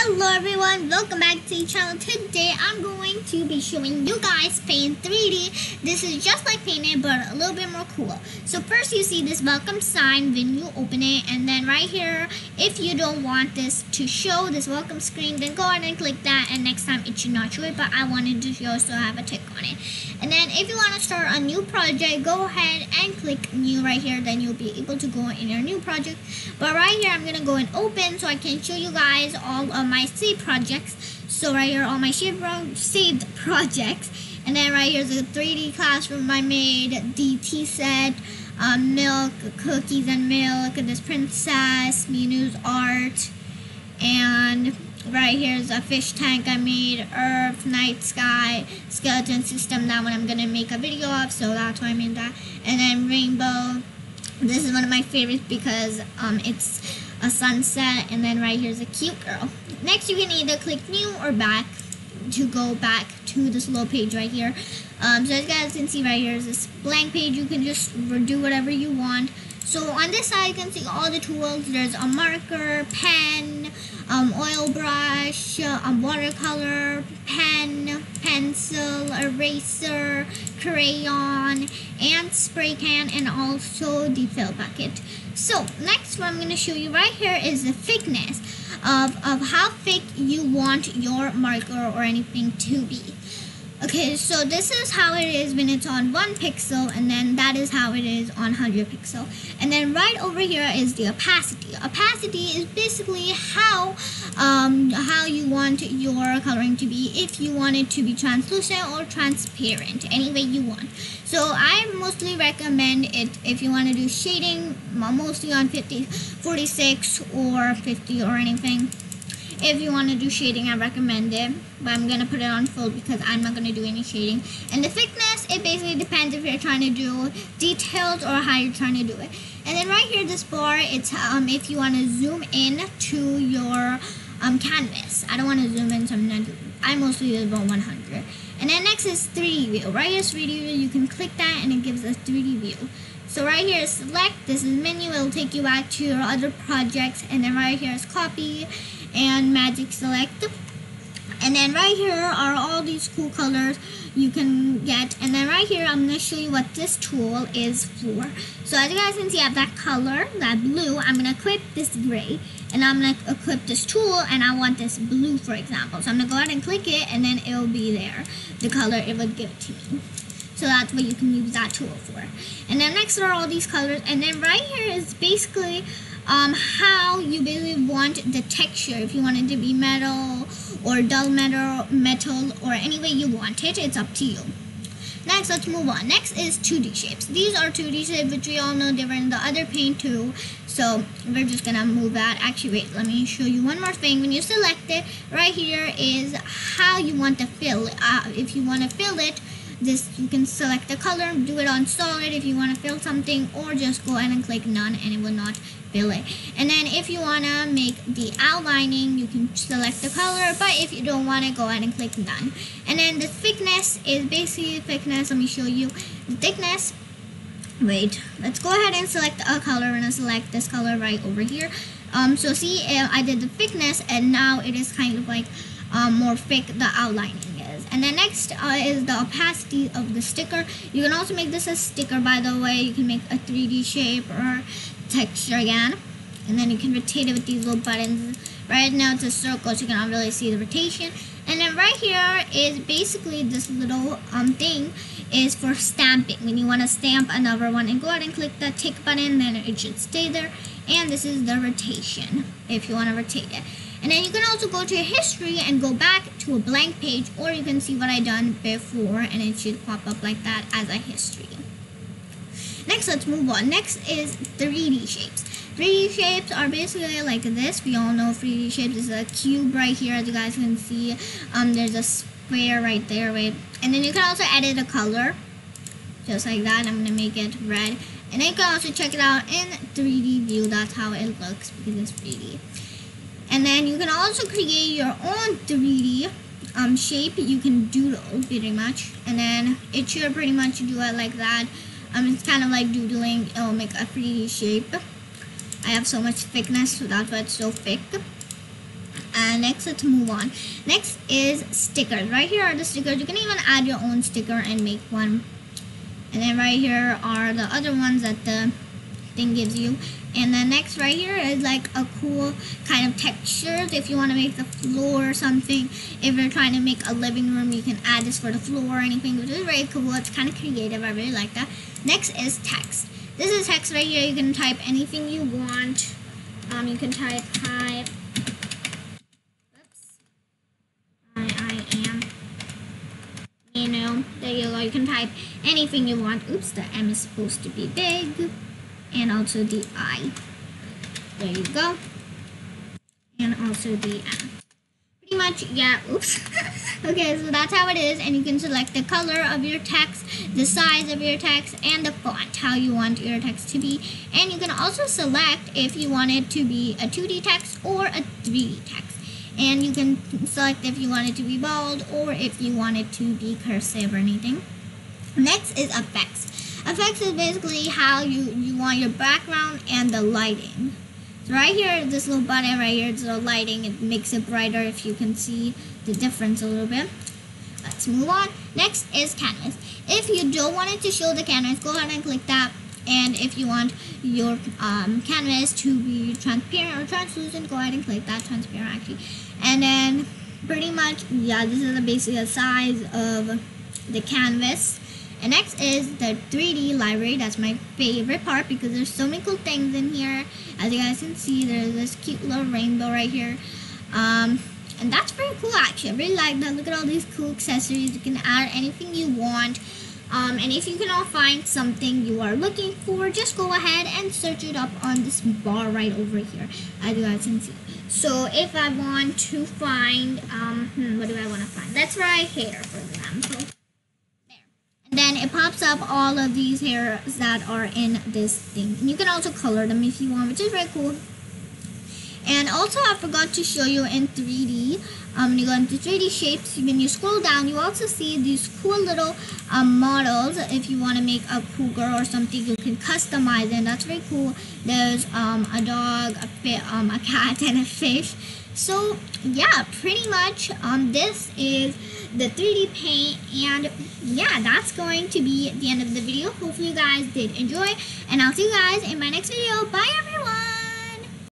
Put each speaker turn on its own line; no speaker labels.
Hello everyone, welcome back to the channel. Today I'm going to be showing you guys Paint 3D. This is just like Paint but a little bit more cool. So first you see this welcome sign when you open it, and then right here, if you don't want this to show, this welcome screen, then go ahead and click that, and next time it should not show it, but I wanted to show, so I have a tick on it. And then if you want to start a new project, go ahead and click new right here, then you'll be able to go in your new project. But right here I'm going to go and open so I can show you guys all of my saved projects. So right here, all my saved projects. And then right here's a 3D classroom I made, the tea set, milk, cookies and milk, this princess, Minu's art, and right here's a fish tank I made, earth, night sky, skeleton system, that one I'm gonna make a video of, so that's why I made that. And then rainbow, this is one of my favorites because it's a sunset. And then right here's a cute girl. Next you can either click new or back to go back to this little page right here. So as you guys can see right here is this blank page. You can just do whatever you want. So on this side you can see all the tools. There's a marker, pen, oil brush, watercolor, pen, pencil, eraser, crayon, and spray can, and also the fill bucket. So next what I'm going to show you right here is the thickness of how thick you want your marker or anything to be. Okay, so this is how it is when it's on 1 pixel, and then that is how it is on 100 pixel. And then right over here is the opacity. Opacity is basically how you want your coloring to be, if you want it to be translucent or transparent, any way you want. So I mostly recommend it if you want to do shading, mostly on 46 or 50 or anything. If you want to do shading, I recommend it, but I'm going to put it on full because I'm not going to do any shading. And the thickness, it basically depends if you're trying to do details or how you're trying to do it. And then right here, this bar, it's if you want to zoom in to your canvas. I don't want to zoom in, so I mostly do about 100. And then next is 3D view. Right here is 3D view. You can click that and it gives us 3D view. So right here is select. This is menu. It will take you back to your other projects. And then right here is copy and magic select. And then right here are all these cool colors you can get. And then right here I'm going to show you what this tool is for. So as you guys can see, I have that color, that blue. I'm going to equip this gray, and I'm going to equip this tool, and I want this blue, for example. So I'm going to go ahead and click it, and then it will be there, the color it would give it to me. So that's what you can use that tool for. And then next are all these colors. And then right here is basically how you basically want the texture. If you want it to be metal or dull metal or any way you want it, it's up to you. Next, let's move on. Next is 2D shapes. These are 2D shapes, which we all know they were in the other paint too. So we're just gonna move that. Actually, wait, let me show you one more thing. When you select it, right here is how you want to fill it. If you want to fill it, you can select the color, do it on solid if you want to fill something, or just go ahead and click none and it will not fill it. And then if you want to make the outlining, you can select the color, but if you don't want to, go ahead and click none. And then the thickness is basically thickness. Let me show you the thickness. Wait, let's go ahead and select a color, and I'll select this color right over here. So see, I did the thickness, and now it is kind of like more thick, the outlining is. And then next is the opacity of the sticker. You can also make this a sticker, by the way. You can make a 3D shape or texture again, and then you can rotate it with these little buttons. Right now it's a circle, so you cannot really see the rotation. And then right here is basically this little thing is for stamping. When you want to stamp another one, and go ahead and click that tick button, then it should stay there. And this is the rotation if you want to rotate it. And then you can also go to history and go back to a blank page, or you can see what I done before, and it should pop up like that as a history. Next, let's move on. Next is 3D shapes. 3D shapes are basically like this. We all know 3D shapes is a cube right here, as you guys can see. There's a square right there, wait. And then you can also edit a color, just like that. I'm gonna make it red. And then you can also check it out in 3D view. That's how it looks because it's 3D. And then you can also create your own 3D shape. You can doodle pretty much, and then it should pretty much do it like that. It's kind of like doodling. It'll make a 3D shape. I have so much thickness, so that's why it's so thick. And next, let's move on. Next is stickers. Right here are the stickers. You can even add your own sticker and make one. And then right here are the other ones that the thing gives you. And then next right here is like a cool kind of texture. If you want to make the floor or something, if you're trying to make a living room, you can add this for the floor or anything, which is very cool. It's kind of creative. I really like that. Next is text. This is text right here. You can type anything you want. You can type hi. Oops. I am. You know, there you go. You can type anything you want. Oops, the M is supposed to be big. And also the I. There you go. And also the M. Pretty much, yeah, oops. Okay, so that's how it is. And you can select the color of your text, the size of your text, and the font, how you want your text to be. And you can also select if you want it to be a 2D text or a 3D text. And you can select if you want it to be bold or if you want it to be cursive or anything. Next is effects. Effects is basically how you want your background and the lighting. So right here, this little button right here, it's the lighting. It makes it brighter if you can see the difference a little bit. Let's move on. Next is canvas. If you don't want it to show the canvas, go ahead and click that. And if you want your canvas to be transparent or translucent, go ahead and click that, transparent actually. And then pretty much, yeah, this is basically the size of the canvas. And next is the 3D library. That's my favorite part because there's so many cool things in here. As you guys can see, there's this cute little rainbow right here. And that's pretty cool actually. I really like that. Look at all these cool accessories. You can add anything you want. And if you cannot find something you are looking for, just go ahead and search it up on this bar right over here, as you guys can see. So if I want to find, what do I want to find? Let's write hair, for example. Then it pops up all of these hairs that are in this thing. And you can also color them if you want, which is very cool. And also I forgot to show you in 3D. When you go into 3D shapes, when you scroll down, you also see these cool little models. If you want to make a cool girl or something, you can customize it. And that's very cool. There's a dog, a cat, and a fish. So yeah, pretty much this is the 3D paint, and yeah, that's going to be the end of the video. Hopefully you guys did enjoy, and I'll see you guys in my next video. Bye everyone.